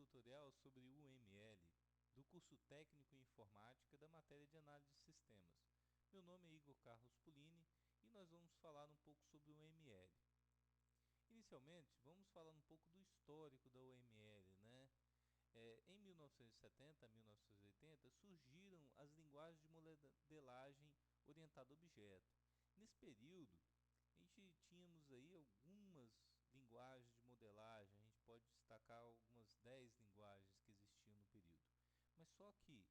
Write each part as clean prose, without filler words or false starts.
tutorial sobre UML, do curso Técnico em Informática da matéria de Análise de Sistemas. Meu nome é Igor Carlos Pulini e nós vamos falar um pouco sobre o UML. Inicialmente, vamos falar um pouco do histórico da UML, né? Em 1970 a 1980 surgiram as linguagens de modelagem orientada a objeto. Nesse período, a gente tínhamos aí algumas linguagens de modelagem, a gente pode destacar algumas 10 linguagens que existiam no período. Mas só que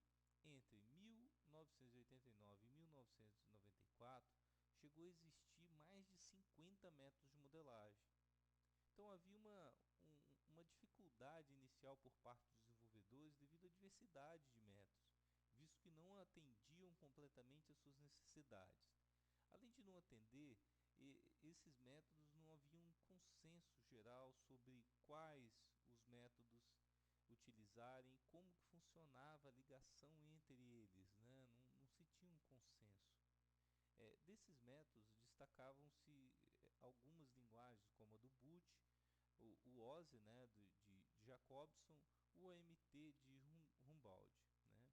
entre 1989 e 1994 chegou a existir mais de 50 métodos de modelagem. Então havia uma dificuldade inicial por parte dos desenvolvedores devido à diversidade de métodos, visto que não atendiam completamente às suas necessidades. Além de não atender, esses métodos não havia um consenso geral sobre quais os métodos utilizarem e como que funcionava a ligação entre eles, né? Não se tinha um consenso. Desses métodos destacavam-se algumas linguagens como a do Boot, o OSI, né, de Jacobson, o OMT de Humboldt, né?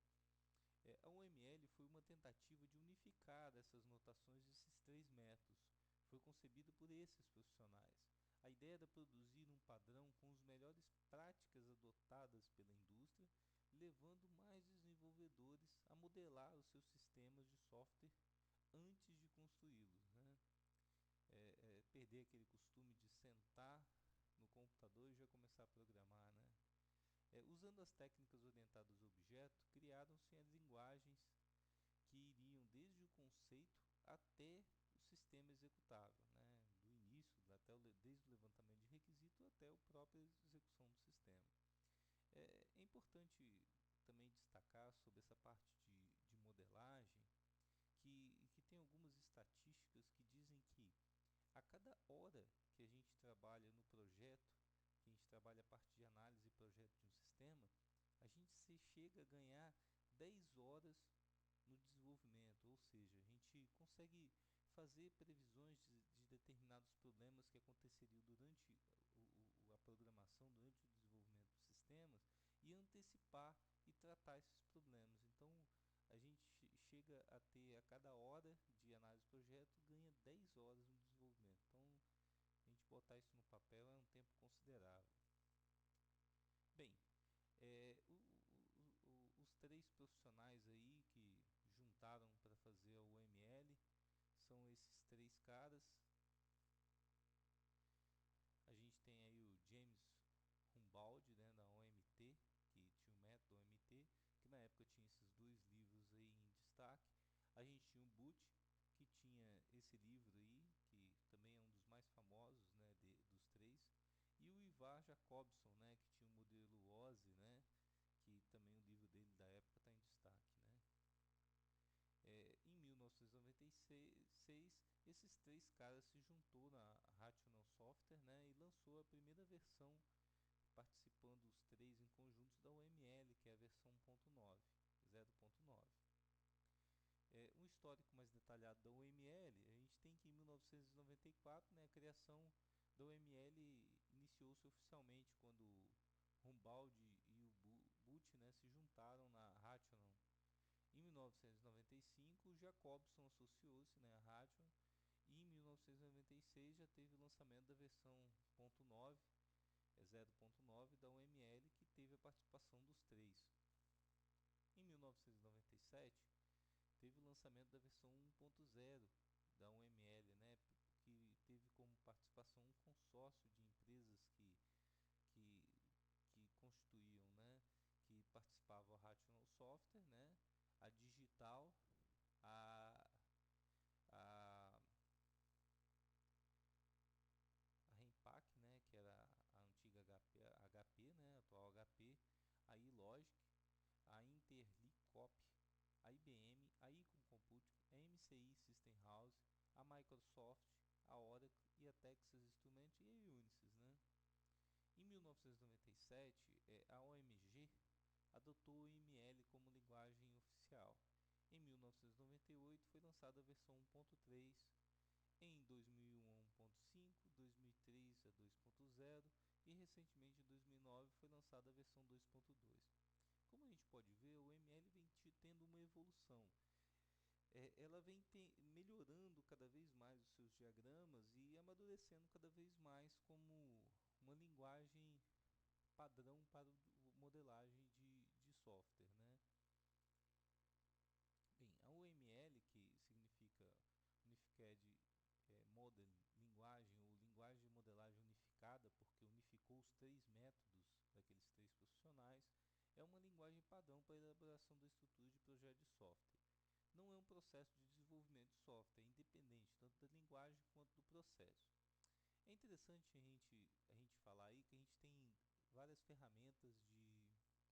A UML foi uma tentativa de unificar essas notações desses três métodos. Foi concebida por esses profissionais. A ideia era produzir um padrão com as melhores práticas adotadas pela indústria, levando mais desenvolvedores a modelar os seus sistemas de software antes de construí-los, né? Perder aquele costume de sentar no computador e já começar a programar, né? Usando as técnicas orientadas ao objeto, criaram-se as linguagens que iriam desde o conceito até o sistema executável, né? Do início, desde o levantamento de requisito até a própria execução do sistema. É importante também destacar sobre essa parte de modelagem que tem algumas estatísticas que dizem que a cada hora que a gente trabalha no projeto, que a gente trabalha a parte de análise e projeto de um sistema, a gente se chega a ganhar 10 horas no desenvolvimento, ou seja, a gente consegue fazer previsões de determinados problemas que aconteceriam durante a programação, durante o desenvolvimento dos sistemas e antecipar e tratar esses problemas. Então, a gente chega a ter a cada hora de análise do projeto ganha 10 horas no desenvolvimento. Então, a gente botar isso no papel é um tempo considerável. Bem, os três profissionais aí que juntaram para fazer a UML são esses três caras. A gente tem aí o James Humboldt, né, da OMT, que tinha o método OMT, que na época tinha esses dois livros aí em destaque. A gente tinha o Boot, que tinha esse livro aí, que também é um dos mais famosos, né, dos três. E o Ivar Jacobson, né, que tinha o modelo OSI, né, que também o livro dele da época está em destaque, né. Em 1996, esses três caras se juntou na Rational Software, né, e lançou a primeira versão, participando os três em conjuntos da UML, que é a versão 1.9, 0.9. Um histórico mais detalhado da UML, a gente tem que em 1994, né, a criação da UML iniciou-se oficialmente quando Humboldt e o Boot, né, se juntaram na Rational. Em 1995, o Jacobson associou-se, né, à Rational, e em 1996 já teve o lançamento da versão 0.9 da UML, que teve a participação dos três. Em 1997, teve o lançamento da versão 1.0 da UML, né, que teve como participação um consórcio de empresas que, que constituíam, né, que participavam a Rational Software, né, a Digital, a, a, a Rempac, né, que era a antiga HP, né, a atual HP, a iLogic, a Interlicop, a IBM, a Icon Computing, a MCI System House, a Microsoft, a Oracle e a Texas Instruments e a Unisys, né? Em 1997, a OMG adotou o ML como linguagem oficial. Em 1998 foi lançada a versão 1.3, em 2001 a 1.5, 2003 a 2.0 e e recentemente em 2009 foi lançada a versão 2.2. Como a gente pode ver, o ML vem tendo uma evolução. Ela vem melhorando cada vez mais os seus diagramas e amadurecendo cada vez mais como uma linguagem padrão para modelagem de software, né? Bem, a UML, que significa Unified Model, linguagem ou linguagem de modelagem unificada, porque unificou os três métodos daqueles três profissionais, é uma linguagem padrão para a elaboração da estrutura de projeto de software. Não é um processo de desenvolvimento de software, é independente tanto da linguagem quanto do processo. É interessante a gente falar aí que a gente tem várias ferramentas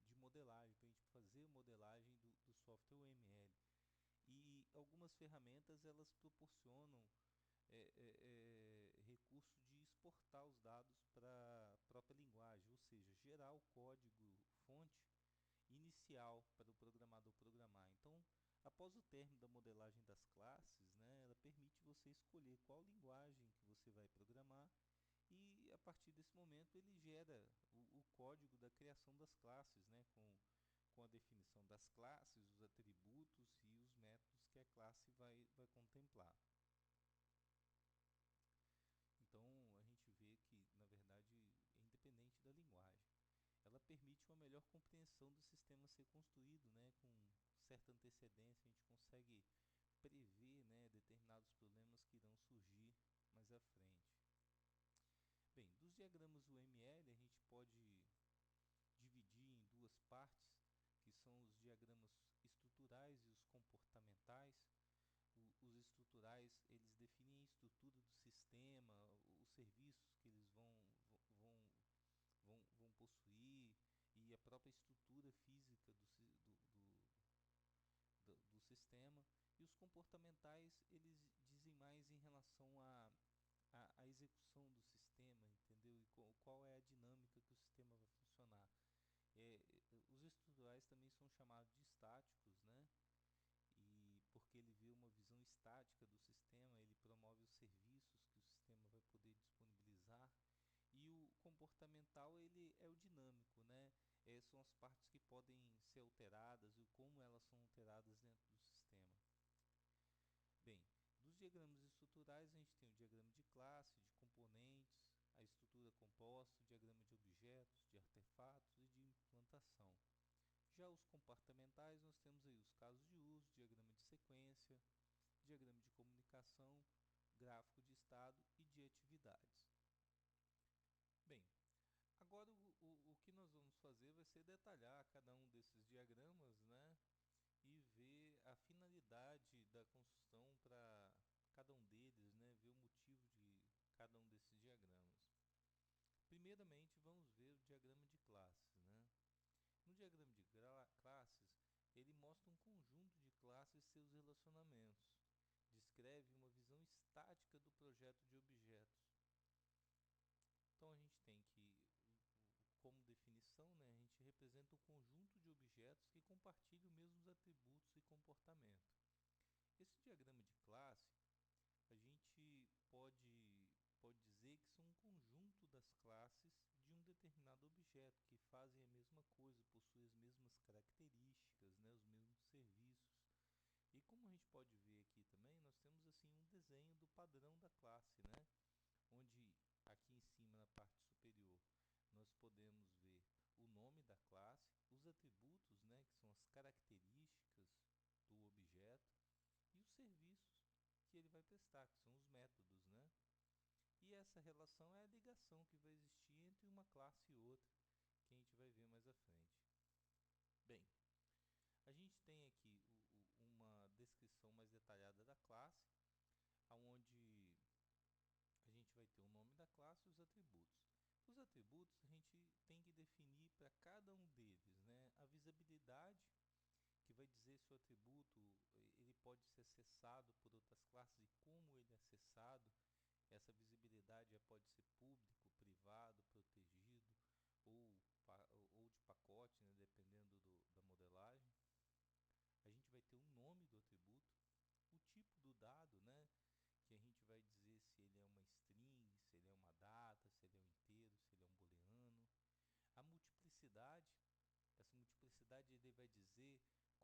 de modelagem, para a gente fazer modelagem do software UML. E algumas ferramentas elas proporcionam recurso de exportar os dados para a própria linguagem, ou seja, gerar o código fonte inicial para o programador programar. Então, após o término da modelagem das classes, né, ela permite você escolher qual linguagem que você vai programar e a partir desse momento ele gera o código da criação das classes, né, com a definição das classes, os atributos e os métodos que a classe vai contemplar. Então a gente vê que na verdade é independente da linguagem. Ela permite uma melhor compreensão do sistema ser construído, né, com certa antecedência. A gente consegue prever, né, determinados problemas que irão surgir mais à frente. Bem, dos diagramas UML a gente pode dividir em duas partes, que são os diagramas estruturais e os comportamentais. Os estruturais, eles definem a estrutura do sistema, os serviços que eles vão possuir e a própria estrutura física do sistema. E os comportamentais, eles dizem mais em relação à execução do sistema, entendeu? E qual é a dinâmica que o sistema vai funcionar. Os estruturais também são chamados de estáticos, né? E porque ele vê uma visão estática do sistema, ele promove os serviços que o sistema vai poder disponibilizar. E o comportamental ele é o dinâmico, né? São as partes que podem ser alteradas e como elas são alteradas dentro do sistema. Bem, dos diagramas estruturais a gente tem o diagrama de classe, de componentes, a estrutura composta, o diagrama de objetos, de artefatos e de implantação. Já os comportamentais nós temos aí os casos de uso, diagrama de sequência, diagrama de comunicação, gráfico de estado e de atividades. Bem, agora o que nós vamos fazer vai ser detalhar cada um desses diagramas, né? E ver a finalidade da construção para cada um deles, né? Ver o motivo de cada um desses diagramas. Primeiramente, vamos ver o diagrama de classes, né? No diagrama de classes, ele mostra um conjunto de classes e seus relacionamentos. Descreve uma visão estática do projeto de objetos. Então a gente tem que, como definição, né, a gente representa o conjunto de objetos que compartilham os mesmos atributos e comportamento. Esse diagrama de classe, a gente pode dizer que são um conjunto das classes de um determinado objeto, que fazem a mesma coisa, possuem as mesmas características, né, os mesmos serviços. E como a gente pode ver aqui também, nós temos assim um desenho do padrão da classe, né? Onde aqui em cima na parte superior nós podemos ver o nome da classe, os atributos, né, que são as características do objeto e os serviços que ele vai prestar, que são os métodos, né? E essa relação é a ligação que vai existir entre uma classe e outra, que a gente vai ver mais à frente. Bem, a gente tem aqui uma descrição mais detalhada da classe, onde a gente vai ter o nome da classe e os atributos. Os atributos a gente tem que definir para cada um deles, né? A visibilidade, que vai dizer se o atributo ele pode ser acessado por outras classes e como ele é acessado. Essa visibilidade já pode ser público, privado, protegido ou de pacote, né, dependendo da modelagem. A gente vai ter o nome do atributo, o tipo do dado, né, que a gente vai dizer se ele é uma string, se ele é uma data, se ele é um inteiro, se ele é um booleano.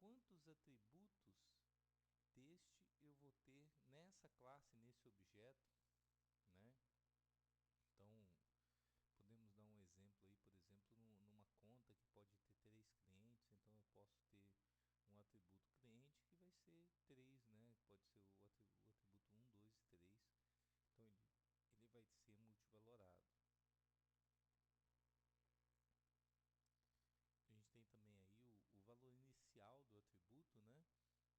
quantos atributos deste eu vou ter nessa classe, nesse objeto, né? Então, podemos dar um exemplo aí, por exemplo, numa conta que pode ter 3 clientes, então eu posso ter um atributo cliente que vai ser 3, né? Pode ser o atributo 1, 2 e 3. Então ele vai ser multivalorado. A gente tem também aí o valor inicial do atributo, né?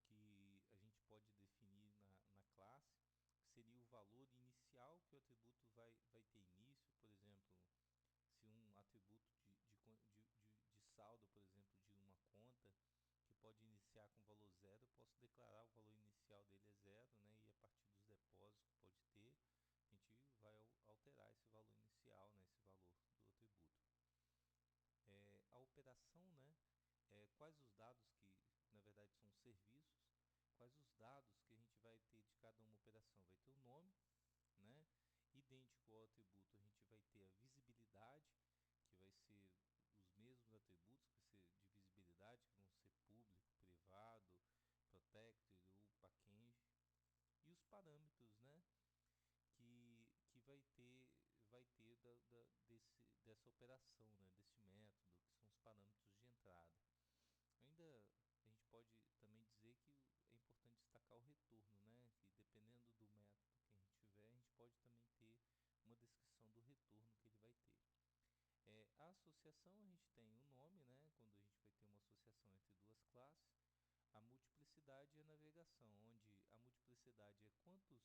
Que a gente pode definir na classe, que seria o valor inicial que o atributo vai ter início. Por exemplo, se um atributo de saldo, por exemplo, de uma conta, que pode iniciar com valor zero, eu posso declarar o valor inicial dele é zero, né? E a partir dos depósitos que pode ter, a gente vai alterar esse valor inicial, né? Esse valor do atributo. A operação, né? Quais os dados que, na verdade, são serviços, quais os dados que a gente vai ter de cada uma operação. Vai ter o nome, né? Idêntico ao atributo, a gente vai ter a visibilidade, que vai ser os mesmos atributos, que vai ser de visibilidade, que vão ser público, privado, protected ou package, e os parâmetros, né? Que vai ter dessa operação, né? Desse método, que são os parâmetros de entrada. Ainda a gente pode também dizer que é importante destacar o retorno, né? Que dependendo do método que a gente tiver, a gente pode também ter uma descrição do retorno que ele vai ter. A associação, a gente tem o nome, né? Quando a gente vai ter uma associação entre duas classes. A multiplicidade e a navegação, onde a multiplicidade é quantos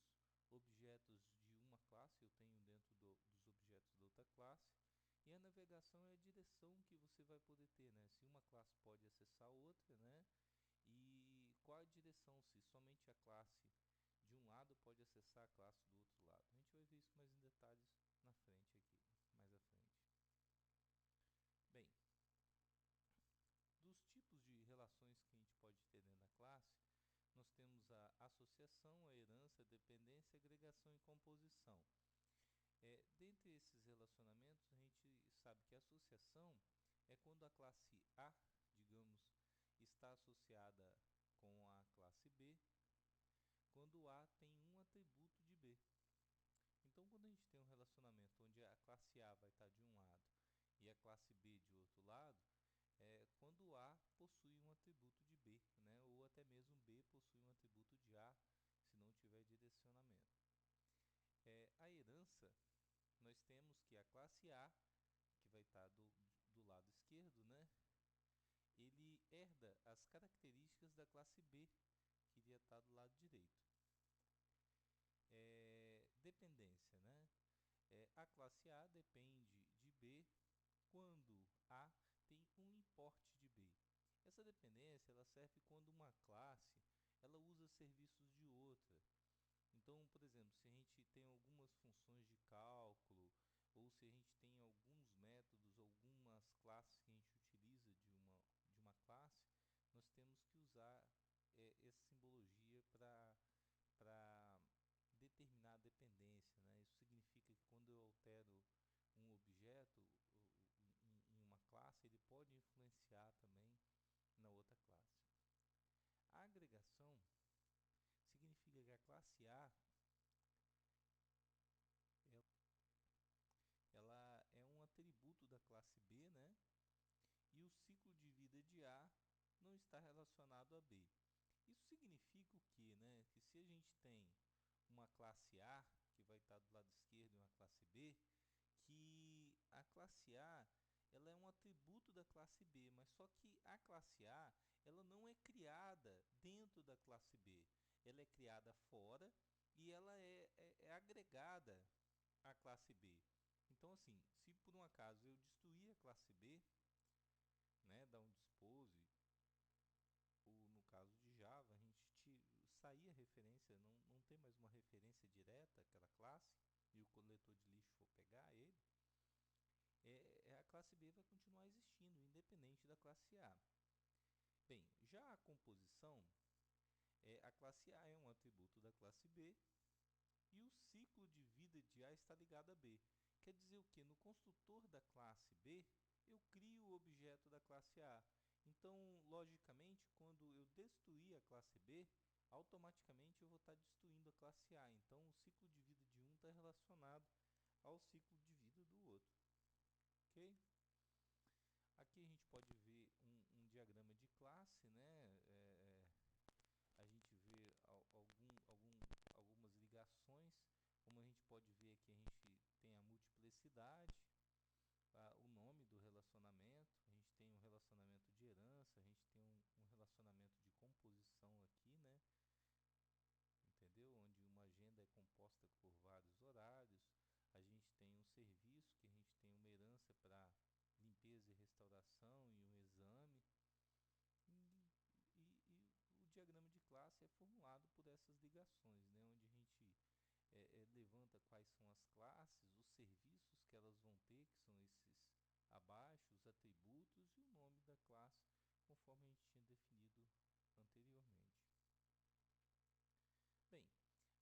objetos de uma classe eu tenho dentro dos objetos da outra classe. E a navegação é a direção que você vai poder ter, né? Se uma classe pode acessar outra, né? E qual a direção, se somente a classe de um lado pode acessar a classe do outro lado. A gente vai ver isso mais em detalhes na frente aqui, mais à frente. Bem, dos tipos de relações que a gente pode ter dentro da classe, nós temos a associação, a herança, a dependência, a agregação e composição. Dentre esses relacionamentos, a gente sabe que a associação é quando a classe A, digamos, está associada com a classe B, quando A tem um atributo de B. Então, quando a gente tem um relacionamento onde a classe A vai estar de um lado e a classe B de outro lado, quando A possui um atributo de B, né? Ou até mesmo B possui um atributo de A, se não tiver direcionamento. A herança, nós temos que a classe A, que vai estar do lado esquerdo, né? Ele herda as características da classe B, que iria estar do lado direito. Dependência, né? A classe A depende de B quando A tem um importe de B. Essa dependência ela serve quando uma classe ela usa serviços de outra. Então, por exemplo, se a gente tem algumas funções de cálculo ou se a gente tem alguns métodos, algumas classes que a gente utiliza de uma classe, nós temos que usar essa simbologia para determinar a dependência, né? Isso significa que quando eu altero um objeto em uma classe, ele pode influenciar também na outra classe. A agregação significa que a classe A ela é um atributo da classe B, né? E o ciclo de vida de A não está relacionado a B. Isso significa o quê, né? Que se a gente tem uma classe A, que vai estar do lado esquerdo, e uma classe B, que a classe A ela é um atributo da classe B, mas só que a classe A ela não é criada dentro da classe B. Ela é criada fora e ela é agregada à classe B. Então, assim, se por um acaso eu destruir a classe B, né, dar um dispose, ou no caso de Java, a gente sair a referência, não tem mais uma referência direta àquela classe, e o coletor de lixo for pegar ele, a classe B vai continuar existindo, independente da classe A. Bem, já a composição, a classe A é um atributo da classe B, e o ciclo de vida de A está ligado a B. Quer dizer o que? No construtor da classe B, eu crio o objeto da classe A. Então, logicamente, quando destruir a classe B, automaticamente eu vou estar destruindo a classe A. Então o ciclo de vida de um está relacionado ao ciclo de vida do outro. Ok? Aqui a gente pode ver um diagrama de classe, né? A gente vê algumas ligações. Como a gente pode ver aqui, a gente tem a multiplicidade, o nome do relacionamento, a gente tem um relacionamento de herança, a gente tem um relacionamento de composição aqui, né? Entendeu? Onde uma agenda é composta por vários horários. A gente tem um serviço, que a gente tem uma herança para limpeza e restauração e um exame. E o diagrama de classe é formulado por essas ligações, né? Onde a gente levanta quais são as classes, os serviços que elas vão ter, que são esses abaixo, os atributos e o nome da classe, conforme a gente tinha definido anteriormente. Bem,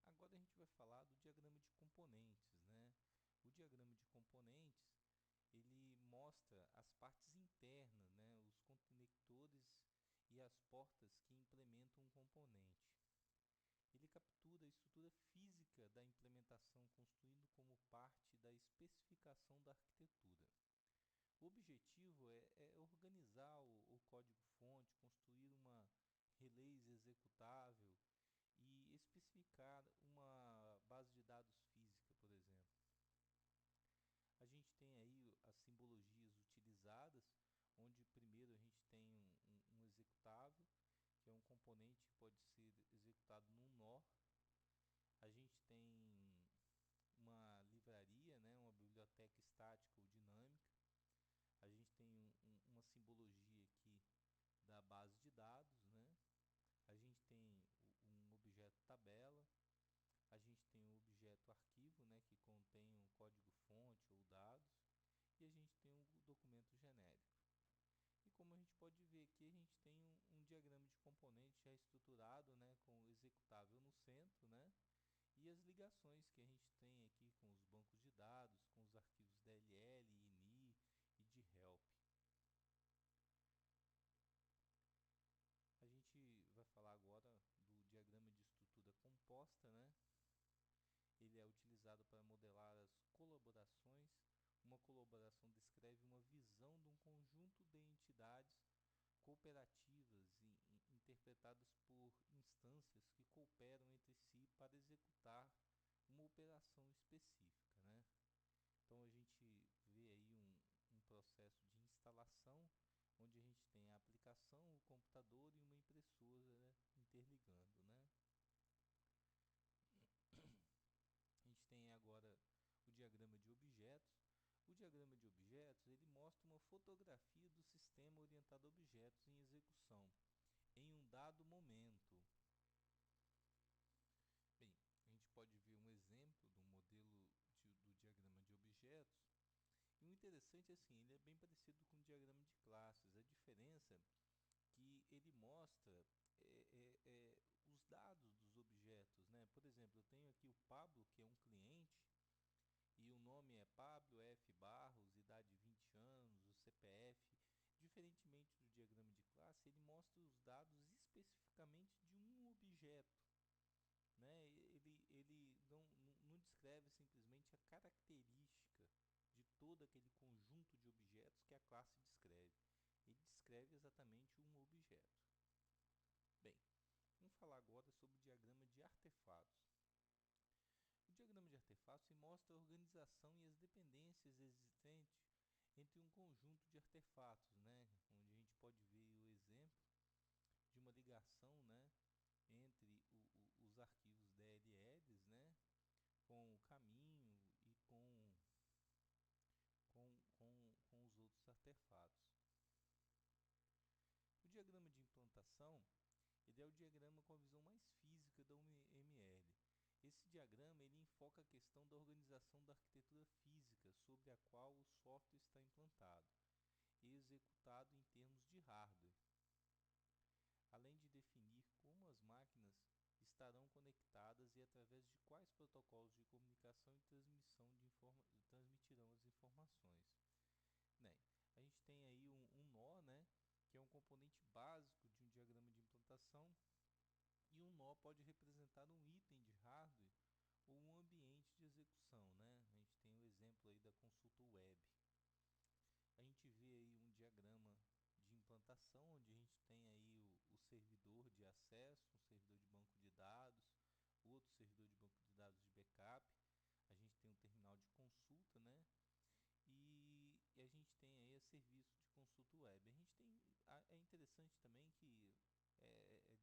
agora a gente vai falar do diagrama de componentes, né? O diagrama de componentes, ele mostra as partes internas, né? Os conectores e as portas que implementam um componente. Ele captura a estrutura física da implementação, construindo como parte da especificação da arquitetura. O objetivo é organizar o código-fonte, construir uma release executável e especificar uma base de dados física, por exemplo. A gente tem aí as simbologias utilizadas, onde primeiro a gente tem um executável, que é um componente que pode ser executado num nó. A gente tem uma livraria, né, uma biblioteca estática ou dinâmica. A gente tem uma simbologia aqui da base de dados, né? A gente tem um objeto tabela. A gente tem o objeto arquivo, né, que contém um código-fonte ou dados. E a gente tem um documento genérico. E como a gente pode ver aqui, a gente tem um diagrama de componentes já estruturado, né, com o executável no centro, né, e as ligações que a gente tem aqui com os bancos de dados, com os arquivos DLL, INI e de help. A gente vai falar agora do diagrama de estrutura composta, né? Ele é utilizado para modelar as colaborações. Uma colaboração descreve uma visão de um conjunto de entidades cooperativas interpretadas por instâncias que cooperam entre si para executar uma operação específica, né? Então a gente vê aí um processo de instalação, onde a gente tem a aplicação, o computador e uma impressora, né, interligando, né? A gente tem agora o diagrama de objetos. O diagrama de objetos, ele mostra uma fotografia do sistema orientado a objetos em execução em um dado momento. Bem, a gente pode ver um exemplo do modelo do diagrama de objetos. E o interessante é assim, ele é bem parecido com o diagrama de classes. A diferença é que ele mostra os dados dos objetos, né? Por exemplo, eu tenho aqui o Pablo, que é um cliente, e o nome é Pablo F. Barros, idade 20 anos, o CPF. Diferentemente do diagrama de classe, ele mostra os dados especificamente de um objeto, né? Ele não descreve simplesmente a característica de todo aquele conjunto de objetos que a classe descreve. Ele descreve exatamente um objeto. Bem, vamos falar agora sobre o diagrama de artefatos. O diagrama de artefatos mostra a organização e as dependências existentes entre um conjunto de artefatos, né? Onde a gente pode ver o exemplo de uma ligação, né, entre os arquivos DLLs, né, com o caminho e com os outros artefatos. O diagrama de implantação, ele é o diagrama com a visão mais física da UML. Esse diagrama ele enfoca a questão da organização da arquitetura física sobre a qual o software está implantado e executado em termos de hardware, além de definir como as máquinas estarão conectadas e através de quais protocolos de comunicação e transmissão transmitirão as informações. Né? A gente tem aí um nó, né, que é um componente básico de um diagrama de implantação. nó pode representar um item de hardware ou um ambiente de execução, né? A gente tem o exemplo aí da consulta web. A gente vê aí um diagrama de implantação, onde a gente tem aí o servidor de acesso, um servidor de banco de dados, outro servidor de banco de dados de backup. A gente tem um terminal de consulta, né? E a gente tem aí o serviço de consulta web. A gente tem, é interessante também que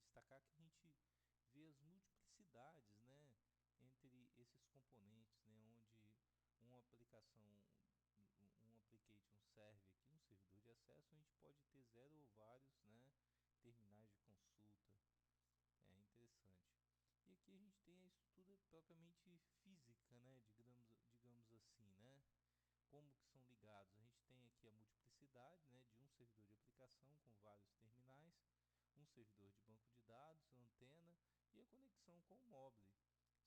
destacar que a gente vê as multiplicidades, né, entre esses componentes, né, onde uma aplicação, um application serve aqui um servidor de acesso, a gente pode ter zero ou vários, né, terminais de consulta. É interessante. E aqui a gente tem a estrutura propriamente física, né, digamos assim, né? Como que são ligados? A gente tem aqui a multiplicidade, né, de um servidor de aplicação com vários terminais, um servidor de banco de dados, antena e a conexão com o mobile.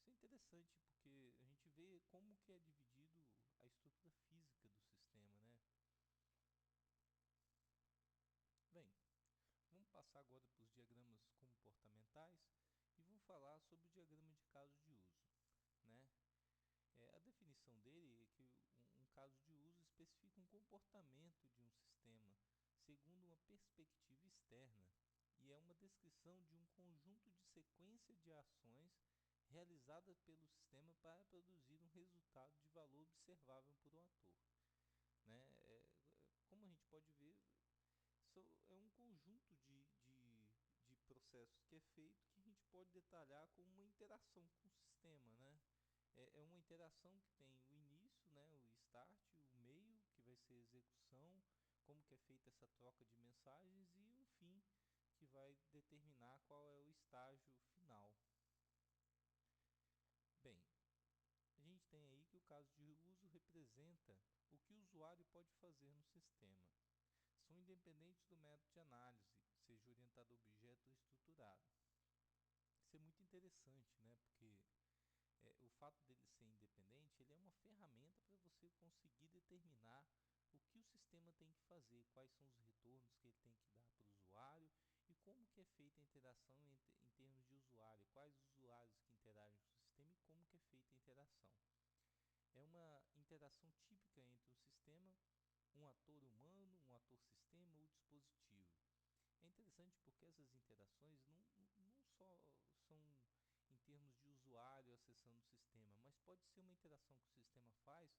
Isso é interessante porque a gente vê como que é dividido a estrutura física do sistema, né? Bem, vamos passar agora para os diagramas comportamentais e vamos falar sobre o diagrama de caso de uso, né? A definição dele é que um caso de uso especifica um comportamento de um sistema segundo uma perspectiva externa e é uma descrição de um conjunto de sequência de ações realizadas pelo sistema para produzir um resultado de valor observável por um ator. Né? Como a gente pode ver, é um conjunto de processos que é feito que a gente pode detalhar como uma interação com o sistema, né? É uma interação que tem o início, né, o start, o meio, que vai ser a execução, como que é feita essa troca de mensagens e um fim, que vai determinar qual é o estágio final. Bem, a gente tem aí que o caso de uso representa o que o usuário pode fazer no sistema. São independentes do método de análise, seja orientado a objeto ou estruturado. Isso é muito interessante, né? Porque o fato dele ser independente, ele é uma ferramenta para você conseguir determinar o que o sistema tem que fazer, quais são os retornos que ele tem que dar para o usuário e como que é feita a interação em termos de usuário, quais os usuários que interagem com o sistema e como que é feita a interação. É uma interação típica entre um sistema, um ator humano, um ator sistema ou dispositivo. É interessante porque essas interações não só são em termos de usuário acessando o sistema, mas pode ser uma interação que o sistema faz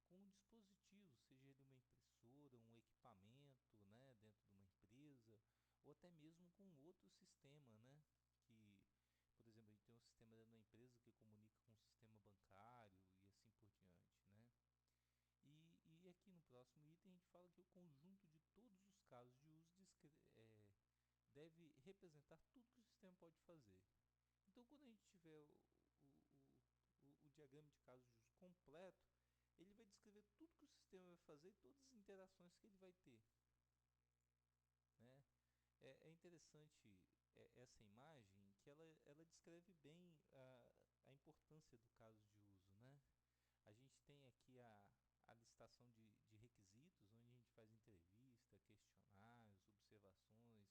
com um dispositivo, seja ele uma impressora, um equipamento, né, dentro de uma empresa, ou até mesmo com outro sistema, né, que, por exemplo, a gente tem um sistema dentro da empresa que comunica com o sistema bancário e assim por diante, né. E aqui no próximo item a gente fala que o conjunto de todos os casos de uso deve representar tudo que o sistema pode fazer. Então, quando a gente tiver o diagrama de casos de uso completo, ele vai descrever tudo que o sistema vai fazer e todas as interações que ele vai ter. Né? É interessante essa imagem que ela descreve bem a importância do caso de uso. Né? A gente tem aqui a listação de requisitos, onde a gente faz entrevista, questionários, observações,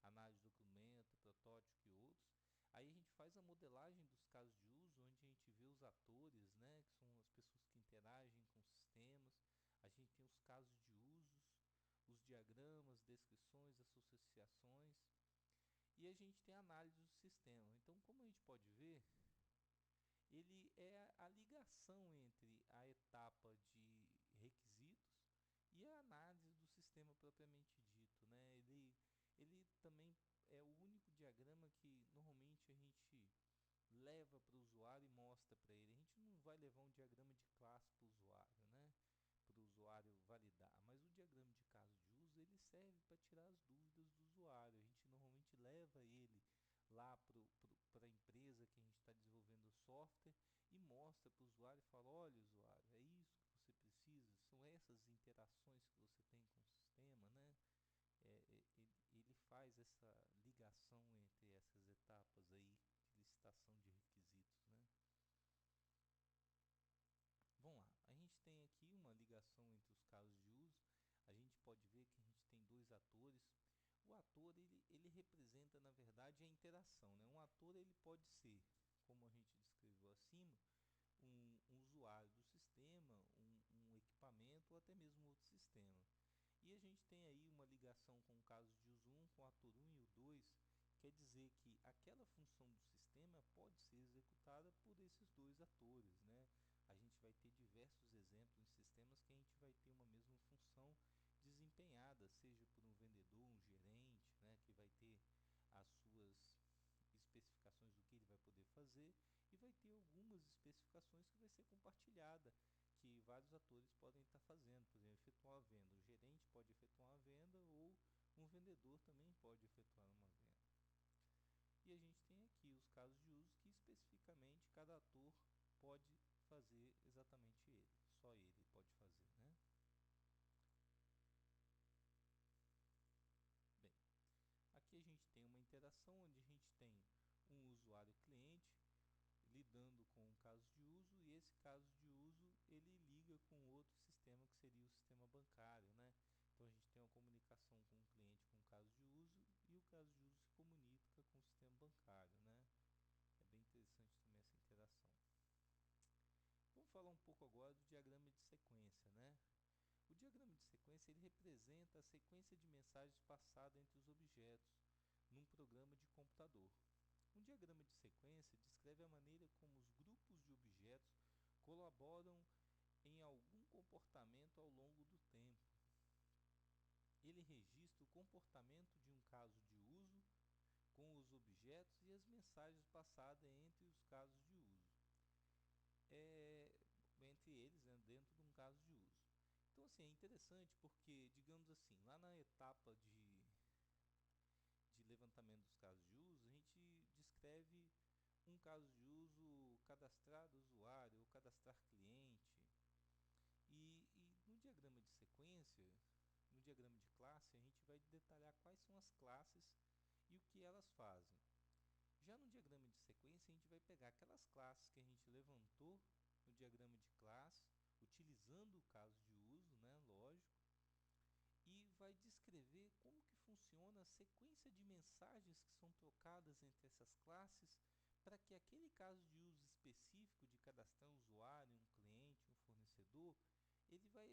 análise de documento, protótipo e outros. Aí a gente faz a modelagem dos casos de uso, onde a gente vê os atores, né, que são as pessoas que interagem com os sistemas. A gente tem os casos de usos, os diagramas, descrições, associações. E a gente tem a análise do sistema. Então, como a gente pode ver, ele é a ligação entre a etapa de requisitos e a análise do sistema propriamente dito, né? Ele também é o único diagrama que normalmente a gente leva para o usuário e mostra para ele. A gente não vai levar um diagrama de classe para o usuário, né? Para o usuário validar, mas o diagrama de caso de uso ele serve para tirar as dúvidas do usuário. A gente normalmente leva ele lá para a empresa que a gente está desenvolvendo o software e mostra para o usuário e fala: olha, usuário, é isso que você precisa, são essas interações que você tem com o sistema, né? Ele faz essa ligação entre essas etapas aí de licitação de requisitos, né? Vamos lá, a gente tem aqui uma ligação entre os casos de uso. A gente pode ver que a gente tem dois atores. O ator ele representa na verdade verdade, é a interação, né? Um ator ele pode ser, como a gente descreveu acima, um usuário do sistema, um equipamento ou até mesmo outro sistema. E a gente tem aí uma ligação com o caso de uso 1 com o ator 1 e o 2, quer dizer que aquela função do sistema pode ser executada por esses dois atores, né? A gente vai ter diversos exemplos em sistemas que a gente vai ter uma mesma função desempenhada, seja por um vendedor, um gerente, né, que vai ter as suas especificações do que ele vai poder fazer e vai ter algumas especificações que vai ser compartilhada, que vários atores podem estar fazendo, por exemplo, efetuar a venda. O gerente pode efetuar uma venda ou um vendedor também pode efetuar uma venda. E a gente tem aqui os casos de uso que especificamente cada ator pode fazer exatamente ele, só ele pode fazer, né? Bem, aqui a gente tem uma interação onde a gente tem um usuário cliente lidando com um caso de uso e esse caso de uso ele liga com outro sistema que seria o sistema bancário, né? Então a gente tem uma comunicação com o cliente com o caso de uso e o caso de uso se comunica com o sistema bancário, né? É bem interessante também essa interação. Vamos falar um pouco agora do diagrama de sequência, né? O diagrama de sequência ele representa a sequência de mensagens passada entre os objetos num programa de computador. Um diagrama de sequência descreve a maneira como os grupos de objetos colaboram em algum comportamento ao longo do tempo. Ele registra o comportamento de um caso de uso com os objetos e as mensagens passadas entre os casos de uso. Entre eles, né, dentro de um caso de uso. Então, assim, é interessante porque, digamos assim, lá na etapa de levantamento dos casos de uso, a gente descreve um caso de uso cadastrar usuário ou cadastrar cliente. E no diagrama de sequência, no diagrama de classe, a gente vai detalhar quais são as classes e o que elas fazem. Já no diagrama de sequência, a gente vai pegar aquelas classes que a gente levantou no diagrama de classe, utilizando o caso de uso, né, lógico, e vai descrever como que funciona a sequência de mensagens que são trocadas entre essas classes para que aquele caso de uso específico de cadastrar um usuário, um cliente, um fornecedor, ele vai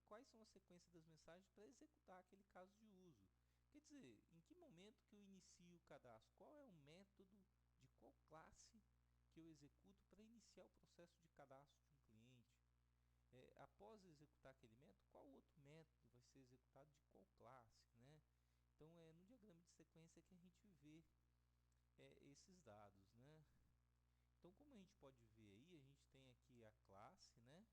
quais são a sequência das mensagens para executar aquele caso de uso. Quer dizer, em que momento que eu inicio o cadastro? Qual é o método de qual classe que eu executo para iniciar o processo de cadastro de um cliente? Após executar aquele método, qual outro método vai ser executado de qual classe, né? Então é no diagrama de sequência que a gente vê esses dados, né? Então como a gente pode ver aí, a gente tem aqui a classe, né?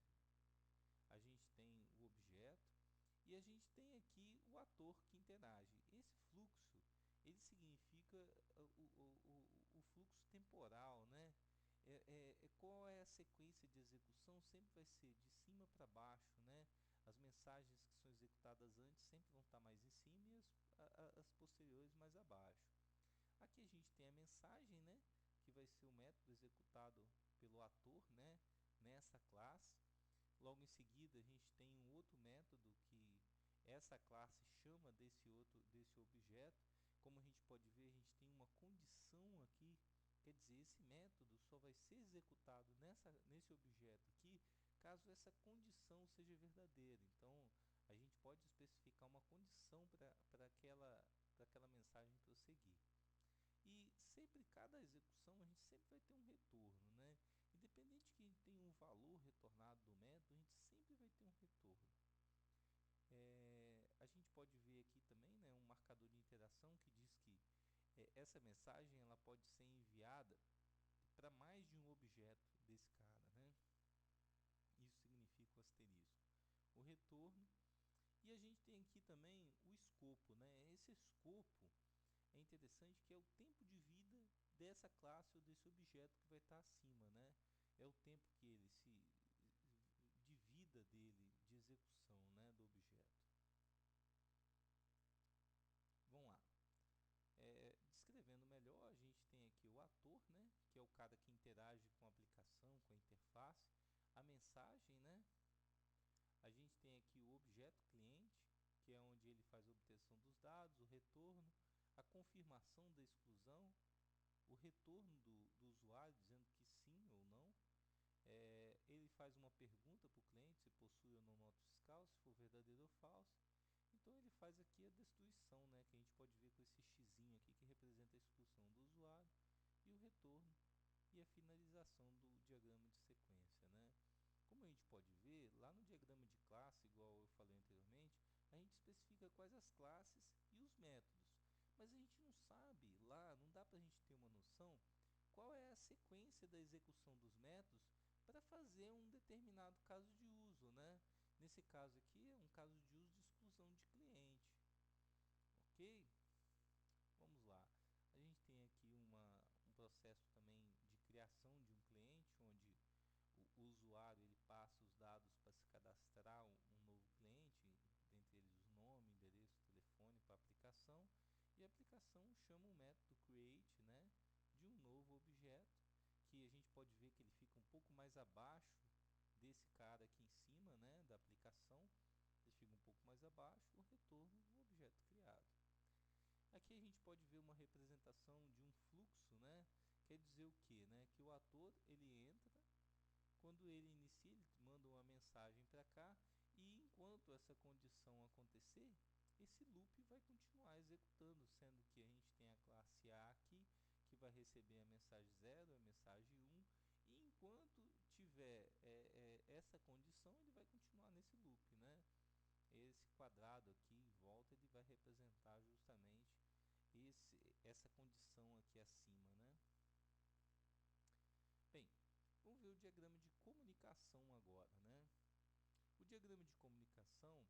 A gente tem o objeto e a gente tem aqui o ator que interage. Esse fluxo ele significa o fluxo temporal, né? Qual é a sequência de execução? Sempre vai ser de cima para baixo, né? As mensagens que são executadas antes sempre vão estar mais em cima e as posteriores mais abaixo. Aqui a gente tem a mensagem, né? Que vai ser o método executado pelo ator, né? Nessa classe. Logo em seguida a gente tem um outro método que essa classe chama desse objeto. Como a gente pode ver, a gente tem uma condição aqui, quer dizer, esse método só vai ser executado nesse objeto aqui caso essa condição seja verdadeira. Então a gente pode especificar uma condição para aquela mensagem prosseguir. E sempre, cada execução, a gente sempre vai ter um retorno, né? Independente que tenha um valor retornado do método, a gente sempre vai ter um retorno. A gente pode ver aqui também, né, um marcador de interação que diz que essa mensagem ela pode ser enviada para mais de um objeto desse cara, né? Isso significa o asterisco. O retorno. E a gente tem aqui também o escopo, né? Esse escopo é interessante que é o tempo de vida dessa classe ou desse objeto que vai estar acima, né? É o tempo que ele se de vida dele, de execução, né, do objeto. Vamos lá. Descrevendo melhor, a gente tem aqui o ator, né, que é o cara que interage com a aplicação, com a interface, a mensagem, né? A gente tem aqui o objeto cliente, que é onde ele faz a obtenção dos dados, o retorno, a confirmação da exclusão, o retorno do usuário dizendo que sim ou não. Ele faz uma pergunta para o cliente se possui ou não nota fiscal, se for verdadeiro ou falso. Então ele faz aqui a destruição, né, que a gente pode ver com esse xizinho aqui que representa a exclusão do usuário, e o retorno e a finalização do diagrama de sequência, né? Como a gente pode ver, lá no diagrama de classe, igual eu falei anteriormente, a gente especifica quais as classes e os métodos. Mas a gente não sabe lá, não dá para a gente ter uma noção qual é a sequência da execução dos métodos para fazer um determinado caso de uso, né? Nesse caso aqui é um caso de uso de exclusão de cliente, ok? Vamos lá. A gente tem aqui um processo também de criação de um cliente, onde o usuário ele passa os dados para se cadastrar um novo cliente, dentre eles o nome, endereço, telefone para a aplicação, e a aplicação chama o método create, né, de um novo objeto, que a gente pode ver que ele fica um pouco mais abaixo desse cara aqui em cima, né, da aplicação. Ele fica um pouco mais abaixo, o retorno, o objeto criado. Aqui a gente pode ver uma representação de um fluxo, né? Quer dizer o que, né? Que o ator ele entra, quando ele inicia, ele manda uma mensagem para cá, e enquanto essa condição acontecer, esse loop vai continuar executando, sendo que a gente tem a classe A aqui, que vai receber a mensagem 0, a mensagem 1, e enquanto tiver essa condição, ele vai continuar nesse loop, né? Esse quadrado aqui em volta ele vai representar justamente essa condição aqui acima, né? Bem, vamos ver o diagrama de comunicação agora, né? O diagrama de comunicação,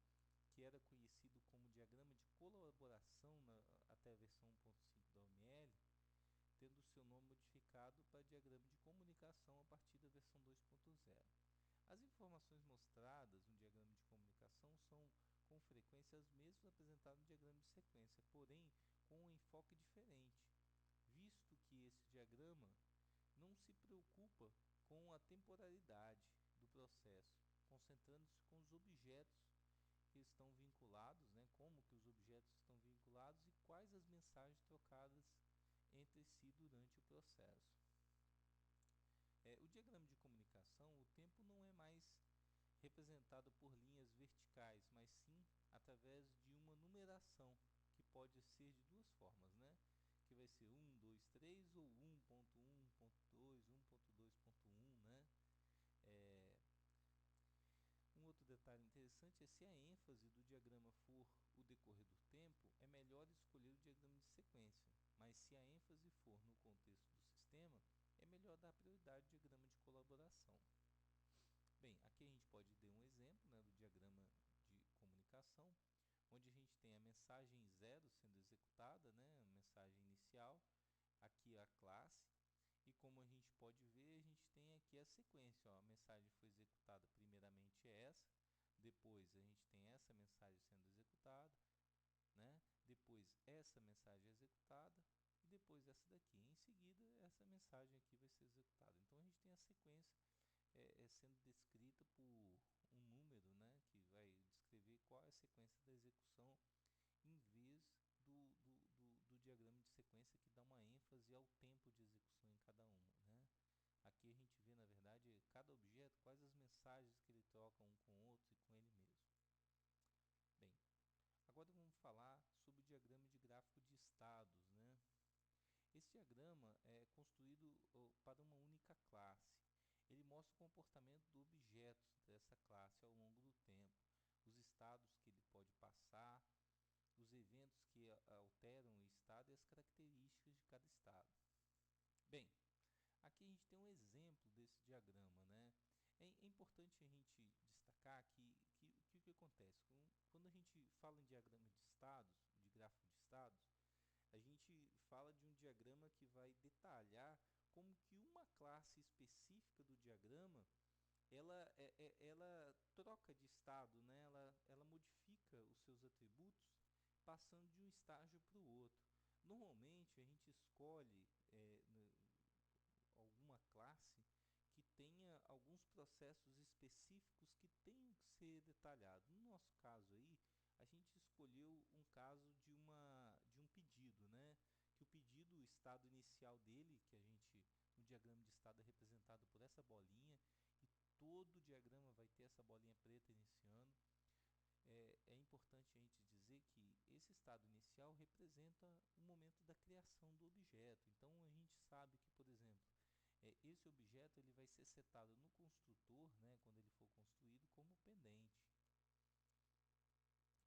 que era conhecido como diagrama de colaboração até a versão 1.5 da OML, tendo seu nome modificado para diagrama de comunicação a partir da versão 2.0. As informações mostradas no diagrama de comunicação são com frequência as mesmas apresentadas no diagrama de sequência, porém com um enfoque diferente, visto que esse diagrama não se preocupa com a temporalidade do processo, concentrando-se com os objetos que estão vinculados, né, como que os objetos estão vinculados e quais as mensagens trocadas entre si durante o processo. O diagrama de comunicação, o tempo não é mais representado por linhas verticais, mas sim através de uma numeração, que pode ser de duas formas, né? Que vai ser 1, 2, 3 ou 1.1, 1.2, 1.2.1, né? Um outro detalhe interessante é se a ênfase do diagrama for o decorrer do tempo, é melhor escolher o diagrama de sequência, mas se a ênfase for no contexto do sistema, é melhor dar prioridade ao diagrama de colaboração. Bem, aqui a gente pode dar um exemplo, né, do diagrama de comunicação, onde a gente tem a mensagem 0 sendo executada, né, a mensagem inicial, aqui a classe, e como a gente pode ver, a gente tem aqui a sequência, ó, a mensagem foi executada primeiramente essa, depois a gente tem essa mensagem sendo executada, né, depois essa mensagem é executada, e depois essa daqui. Em seguida, essa mensagem aqui vai ser executada. Então a gente tem a sequência sendo descrita por um número, né, que vai descrever qual é a sequência da execução, em vez do diagrama de sequência, que dá uma ênfase ao tempo de execução em cada uma, né? Aqui a gente vê, na verdade, cada objeto, quais as mensagens que ele troca um com o outro e com ele mesmo. Bem, agora vamos falar sobre o diagrama de gráfico de estados, né? Esse diagrama é construído para uma única classe. Ele mostra o comportamento do objeto dessa classe ao longo do tempo, os estados que ele pode passar, os eventos que alteram o estado e as características de cada estado. Bem, aqui a gente tem um exemplo desse diagrama, né? É importante a gente destacar que o que acontece? Quando a gente fala em diagrama de estados, de gráfico de estados, a gente fala de um diagrama que vai detalhar como que uma classe específica do diagrama ela troca de estado, né? Ela modifica os seus atributos passando de um estágio para o outro. Normalmente a gente escolhe alguma classe que tenha alguns processos específicos que tenham que ser detalhados. No nosso caso aí, a gente escolheu um caso de um pedido, né? Que o pedido estado inicial dele, que a gente, no diagrama de estado, é representado por essa bolinha, e todo o diagrama vai ter essa bolinha preta iniciando. É importante a gente dizer que esse estado inicial representa o momento da criação do objeto. Então a gente sabe que, por exemplo, esse objeto ele vai ser setado no construtor, né, quando ele for construído, como pendente.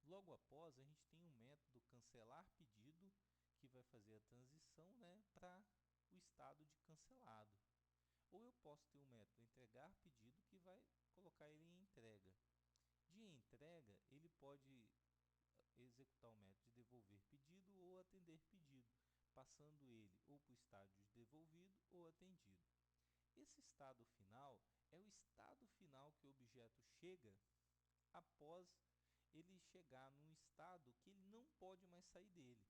Logo após, a gente tem um método cancelar pedido, que vai fazer a transição, né, para o estado de cancelado. Ou eu posso ter um método entregar pedido, que vai colocar ele em entrega. De entrega, ele pode executar o método de devolver pedido ou atender pedido, passando ele ou para o estágio de devolvido ou atendido. Esse estado final é o estado final que o objeto chega após ele chegar num estado que ele não pode mais sair dele.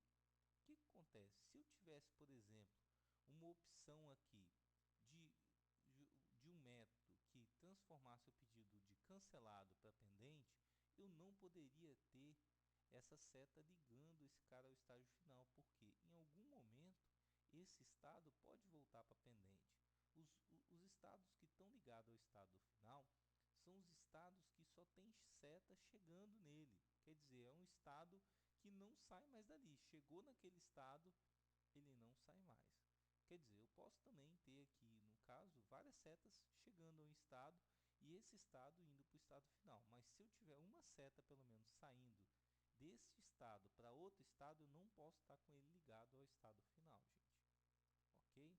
O que acontece? Se eu tivesse, por exemplo, uma opção aqui de, de um método que transformasse o pedido de cancelado para pendente, eu não poderia ter essa seta ligando esse cara ao estágio final, porque em algum momento esse estado pode voltar para pendente. Os estados que estão ligados ao estado final são os estados que só tem seta chegando nele. Quer dizer, é um estado que não sai mais dali. Chegou naquele estado, ele não sai mais. Quer dizer, eu posso também ter aqui, no caso, várias setas chegando ao estado e esse estado indo para o estado final. Mas se eu tiver uma seta, pelo menos, saindo desse estado para outro estado, eu não posso estar com ele ligado ao estado final, gente. Ok?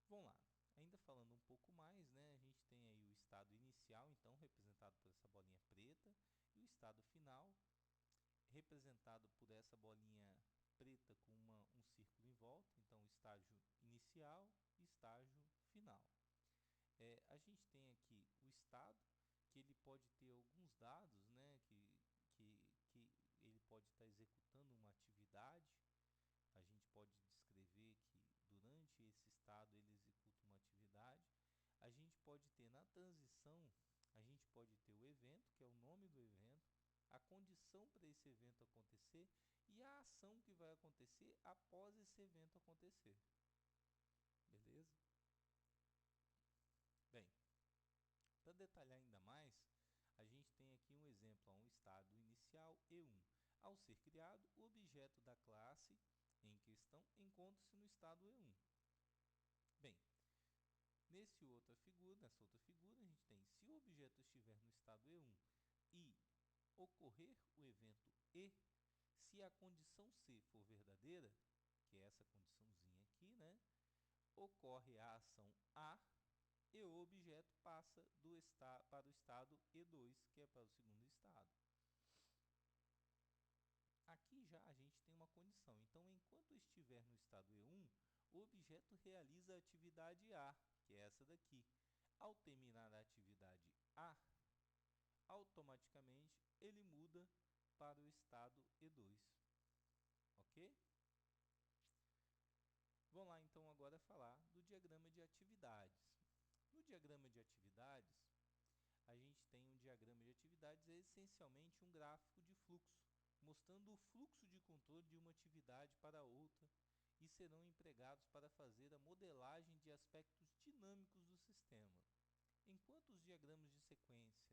Vamos lá. Ainda falando um pouco mais, né? A gente tem aí o estado inicial, então, representado por essa bolinha preta, e o estado final, representado por essa bolinha preta com um círculo em volta, então estágio inicial e estágio final. A gente tem aqui o estado, que ele pode ter alguns dados, né, que ele pode estar executando uma atividade. A gente pode descrever que durante esse estado ele executa uma atividade. A gente pode ter na transição, a gente pode ter o evento, que é o nome do evento, a condição para esse evento acontecer e a ação que vai acontecer após esse evento acontecer. Beleza? Bem, para detalhar ainda mais, a gente tem aqui um exemplo, um estado inicial E1. Ao ser criado, o objeto da classe em questão encontra-se no estado E1. Bem, nessa outra figura, a gente tem, se o objeto estiver no estado E1 e ocorrer o evento E, se a condição C for verdadeira, que é essa condiçãozinha aqui, né, ocorre a ação A e o objeto passa para o estado E2, que é para o segundo estado. Aqui já a gente tem uma condição. Então, enquanto estiver no estado E1, o objeto realiza a atividade A, que é essa daqui. Ao terminar a atividade A, automaticamente ele muda para o estado E2. Ok? Vamos lá então agora falar do diagrama de atividades. No diagrama de atividades, a gente tem um diagrama de atividades, é essencialmente um gráfico de fluxo, mostrando o fluxo de controle de uma atividade para outra e serão empregados para fazer a modelagem de aspectos dinâmicos do sistema. Enquanto os diagramas de sequência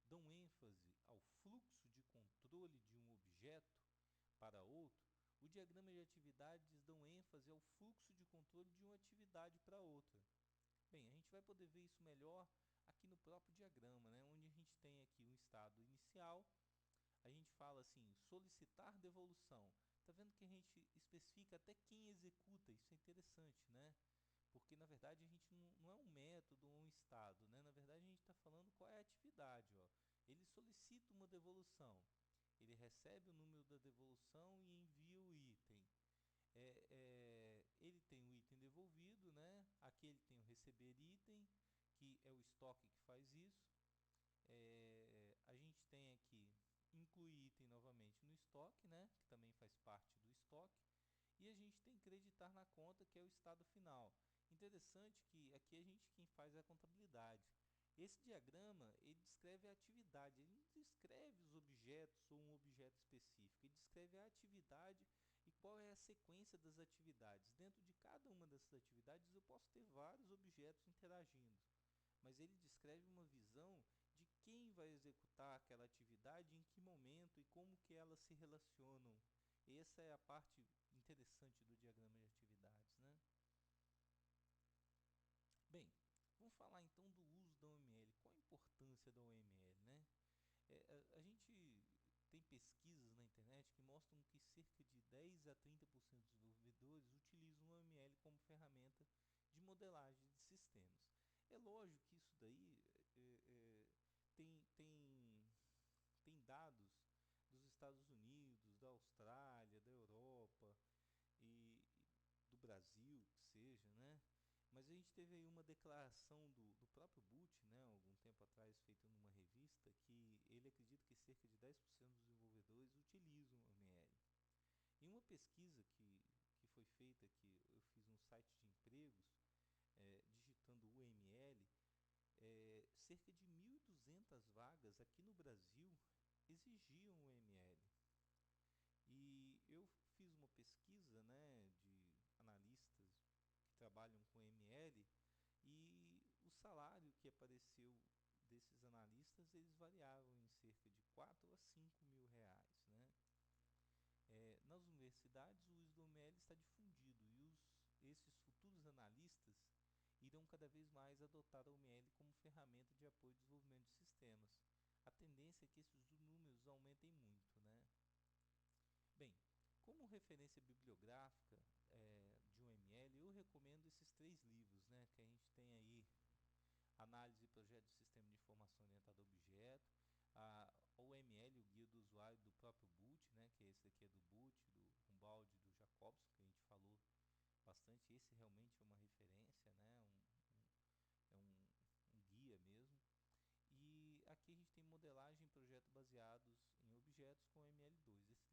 dão ênfase ao fluxo de controle de um objeto para outro, o diagrama de atividades dão ênfase ao fluxo de controle de uma atividade para outra. Bem, a gente vai poder ver isso melhor aqui no próprio diagrama, né? Onde a gente tem aqui um estado inicial, a gente fala assim, solicitar devolução. Tá vendo que a gente especifica até quem executa, isso é interessante, né? Porque na verdade a gente não é um método ou um estado, né? Na verdade a gente está falando qual é a atividade, ó. Ele solicita uma devolução, ele recebe o número da devolução e envia o item. Ele tem o item devolvido, né? Aqui ele tem o receber item, que é o estoque que faz isso. A gente tem aqui incluir item novamente no estoque, né? Que também faz parte do estoque. E a gente tem creditar na conta, que é o estado final. Interessante que aqui a gente quem faz é a contabilidade. Esse diagrama, ele descreve a atividade, ele não descreve os objetos ou um objeto específico, ele descreve a atividade e qual é a sequência das atividades. Dentro de cada uma dessas atividades eu posso ter vários objetos interagindo, mas ele descreve uma visão de quem vai executar aquela atividade, em que momento e como que elas se relacionam. Essa é a parte interessante do diagrama de atividades, né? Bem, vamos falar então do uso da OML. Qual a importância da OML, né? A gente tem pesquisas na internet que mostram que cerca de 10 a 30% dos desenvolvedores utilizam o OML como ferramenta de modelagem de sistemas. É lógico que isso daí tem, tem, tem dados dos Estados Unidos, da Austrália, da Europa e do Brasil, que seja, né? Mas a gente teve aí uma declaração do próprio Butch, né, algum tempo atrás, feita numa revista, que ele acredita que cerca de 10% dos desenvolvedores utilizam o ML. Em uma pesquisa que foi feita, que eu fiz no site de empregos, digitando UML, cerca de 1.200 vagas aqui no Brasil exigiam o ML. E eu fiz uma pesquisa, né, de analistas que trabalham com ML, e o salário que apareceu desses analistas, eles variavam em cerca de 4 a 5 mil reais, né? Nas universidades o uso do ML está difundido e esses futuros analistas irão cada vez mais adotar o ML como ferramenta de apoio ao desenvolvimento de sistemas. A tendência é que esses números aumentem muito, né? Bem, como referência bibliográfica de um ML, eu recomendo esses três livros, né, que a gente tem aí: Análise e Projeto de Sistema de Informação Orientado a Objeto, a OML, o Guia do Usuário do próprio Butch, né, que esse aqui é do Butch, do Humboldt e do Jacobson, que a gente falou bastante. Esse realmente é uma referência, né, é um guia mesmo. E aqui a gente tem modelagem e projeto baseados em objetos com ML2.